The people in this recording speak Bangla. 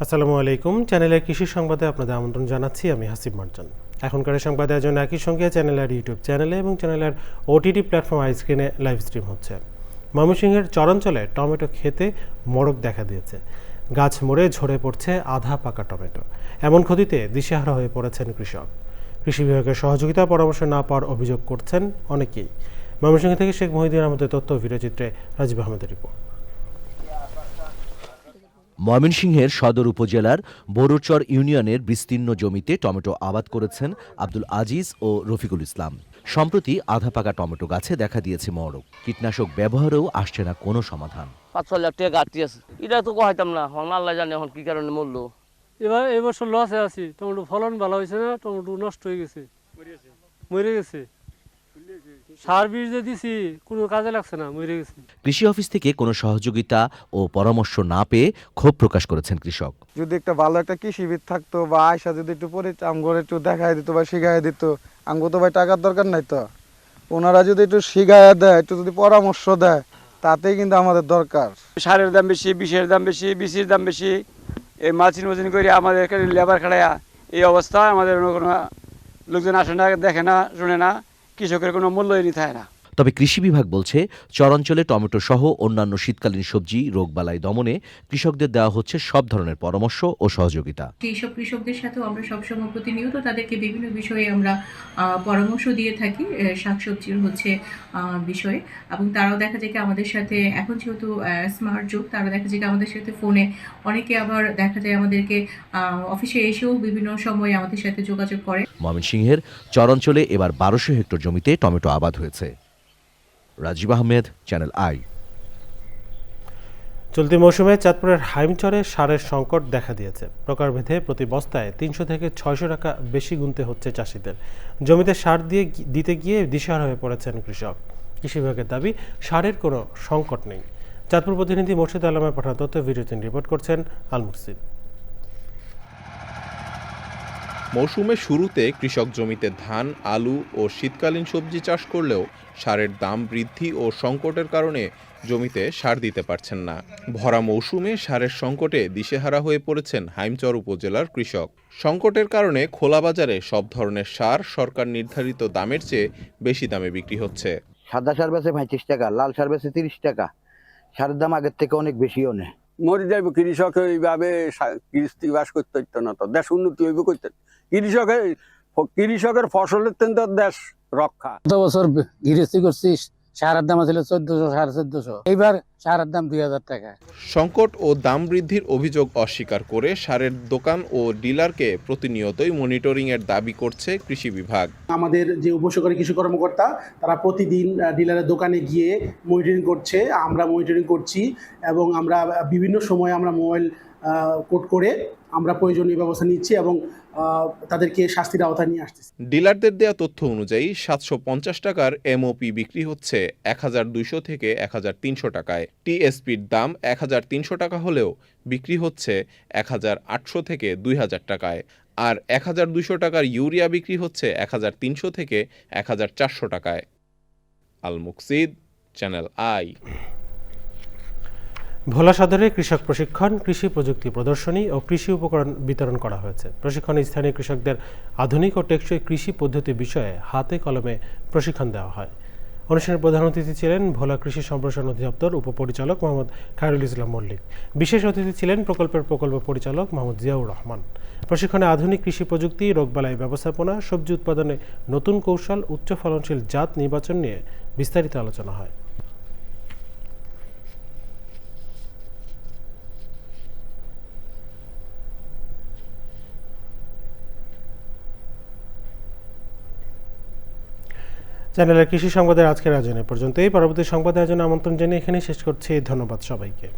আসসালামু আলাইকুম। চ্যানেলের কৃষি সংবাদে আপনাদের আমন্ত্রণ জানাচ্ছি। আমি হাসিব মার্জান। এখনকার সংবাদে আয়োজন একই সঙ্গে চ্যানেলের ইউটিউব চ্যানেলে এবং চ্যানেলের ওটিটি প্ল্যাটফর্ম আইস্ক্রিনে লাইভ স্ট্রিম হচ্ছে। ময়মনসিংহের চরাঞ্চলে টমেটো খেতে মোড়ক দেখা দিয়েছে। গাছ মরে ঝরে পড়ছে আধা পাকা টমেটো। এমন ক্ষতিতে দিশেহারা হয়ে পড়েছেন কৃষক। কৃষি বিভাগের সহযোগিতা পরামর্শ না পাওয়ার অভিযোগ করছেন অনেকেই। ময়মনসিংহ থেকে শেখ মহিউদ্দিন আহমেদের তথ্য, ভিডিওচিত্রে রাজীব আহমেদের রিপোর্ট। ময়মনসিংহের সদর উপজেলার বড়ুরচর ইউনিয়নের বিস্তীর্ণ জমিতে টমেটো আবাদ করেছেন আব্দুল আজিজ ও রফিকুল ইসলাম। সম্প্রতি আধা পাকা টমেটো গাছে দেখা দিয়েছে মরক। কীটনাশক ব্যবহারেও আসছে না কোনো সমাধান। 5-6 লাখ টাকা গাছ আছে, এটা তো কইতাম না, আল্লাহ জানে এখন কি কারণে মরলো। এবছর লসে আছি, টমেটো ফলন ভালো হয়েছে না, টমেটো নষ্ট হয়ে গেছে, মরে গেছে। সার বীজ যে দিছি কোনো কাজে লাগছে না, মরে গেছে। কৃষি অফিস থেকে কোনো সহযোগিতা ও পরামর্শ না পেয়ে ক্ষোভ প্রকাশ করেছেন কৃষক। যদি একটা ভালো একটা কৃষিবিদ থাকতো বা আয়সা যদি একটু আমগরে একটু দেখায় দিত বা শিখাই দিত, আমগো তো ভাই টাকার দরকার নাই, তো ওনারা যদি একটু শিখাইয়া দেয়, একটু যদি পরামর্শ দেয়, তাতেই কিন্তু আমাদের দরকার। সারের দাম বেশি, বিষের দাম বেশি, বিচির দাম বেশি, এই মালচিন মচিন করে আমাদের এখানে লেবার খাড়াইয়া এই অবস্থা। আমাদের কোনো লোকজন আসে না, দেখে না, শুনে না, কৃষকের কোনো মূল্যই থাকে না। তবে কৃষি বিভাগ বলছে, চরাঞ্চলে টমেটো সহ অন্যান্য শীতকালীন সবজি রোগবালাই দমনে কৃষকদের দেওয়া হচ্ছে সব ধরনের পরামর্শ ও সহযোগিতা। এইসব কৃষকদের সাথেও আমরা সবসময় প্রতিনিয়ত তাদেরকে বিভিন্ন বিষয়ে আমরা পরামর্শ দিয়ে থাকি, শাকসবজির বিষয়ে। এবং তারাও দেখা যায় কি আমাদের সাথে, এখন যেহেতু স্মার্ট যুগ, তারা দেখা যায় কি আমাদের সাথে ফোনে, অনেকে আবার দেখা যায় আমাদেরকে অফিসে এসেও বিভিন্ন সময় আমাদের সাথে যোগাযোগ করে। ময়মনসিংহের চরাঞ্চলে এবার 1200 হেক্টর জমিতে টমেটো আবাদ হয়েছে। Rajib Ahmed, channel I. চলতি মৌসুমে চাঁদপুরের হাইমচরে সারের সংকট দেখা দিয়েছে। প্রকারভেদে প্রতি বস্তায় 300 থেকে 600 টাকা বেশি গুনতে হচ্ছে চাষিদের। জমিতে সার দিতে গিয়ে দিশেহারা হয়ে পড়েছেন কৃষক। কৃষি বিভাগের দাবি, সারের কোনো সংকট নেই। চাঁদপুর প্রতিনিধি মোর্শেদ আলমের পাঠানো তথ্য, ভিডিওতে রিপোর্ট করছেন আল মুর্শিদ। মৌসুমের শুরুতে কৃষক জমিতে ধান, আলু ও শীতকালীন সবজি চাষ করলেও সারের দাম বৃদ্ধি ও সংকটের কারণে জমিতে সার দিতে পারছেন না। ভরা মৌসুমে সারের সংকটে দিশেহারা হয়ে পড়েছেন হাইমচর উপজেলার কৃষক। সংকটের কারণে খোলা বাজারে সব ধরনের সার সরকার নির্ধারিত দামের চেয়ে বেশি দামে বিক্রি হচ্ছে। সাদা সার বেচে 35 টাকা, লাল সার বেচে 30 টাকা। সারের দাম আগের থেকে অনেক বেশিও নেই। মরে যাইব কৃষক, এইভাবে কৃষি বাস করতে হইতো না, তো দেশ উন্নতি হইব করতে। কৃষকের ফসলের তেন দেশ রক্ষা। গত বছর গৃহস্থী করছিস, সারের দাম ছিল 1400, 1450, এইবার সারের দাম 2000 টাকা। সংকট ও দাম বৃদ্ধির অভিযোগ অস্বীকার করে সারের দোকান ও ডিলারকে প্রতিনিয়তই মনিটরিং এর দাবি করছে কৃষি বিভাগ। আমাদের যে উপসহকারী কৃষি কর্মকর্তা, তারা প্রতিদিন ডিলারের দোকানে গিয়ে মনিটরিং করছে, আমরা মনিটরিং করছি এবং আমরা বিভিন্ন সময় আমরা মোবাইল কোড করে আমরা প্রয়োজনীয় ব্যবস্থা নিচ্ছি এবং তাদেরকে শাস্তির আওতায় নিয়ে আসতেছি। ডিলারদের দেয়া তথ্য অনুযায়ী 750 টাকার এমওপি বিক্রি হচ্ছে 1200 থেকে 1300 টাকায়। টিএসপির দাম 1300 টাকা হলেও বিক্রি হচ্ছে 1800 থেকে 2000 টাকায়। আর 1200 টাকার ইউরিয়া বিক্রি হচ্ছে 1300 থেকে 1400 টাকায়। আল মুকসিদ, চ্যানেল আই। ভোলা সদরে কৃষক প্রশিক্ষণ, কৃষি প্রযুক্তি প্রদর্শনী ও কৃষি উপকরণ বিতরণ করা হয়েছে। প্রশিক্ষণে স্থানীয় কৃষকদের আধুনিক ও টেকসই কৃষি পদ্ধতি বিষয়ে হাতে কলমে প্রশিক্ষণ দেওয়া হয়। অনুষ্ঠানের প্রধান অতিথি ছিলেন ভোলা কৃষি সম্প্রসারণ অধিদপ্তর উপপরিচালক মোহাম্মদ খায়রুল ইসলাম মল্লিক। বিশেষ অতিথি ছিলেন প্রকল্প পরিচালক মোহাম্মদ জিয়াউর রহমান। প্রশিক্ষণে আধুনিক কৃষি প্রযুক্তি, রোগবালাই ব্যবস্থাপনা, সবজি উৎপাদনে নতুন কৌশল, উচ্চ ফলনশীল জাত নির্বাচন নিয়ে বিস্তারিত আলোচনা হয়। চ্যানেলের কৃষি সংবাদের আজকের আয়োজনে পর্যন্তই। পরবর্তী সংবাদ আয়োজনে আমন্ত্রণ জানিয়ে এখানেই শেষ করছি। ধন্যবাদ সবাইকে।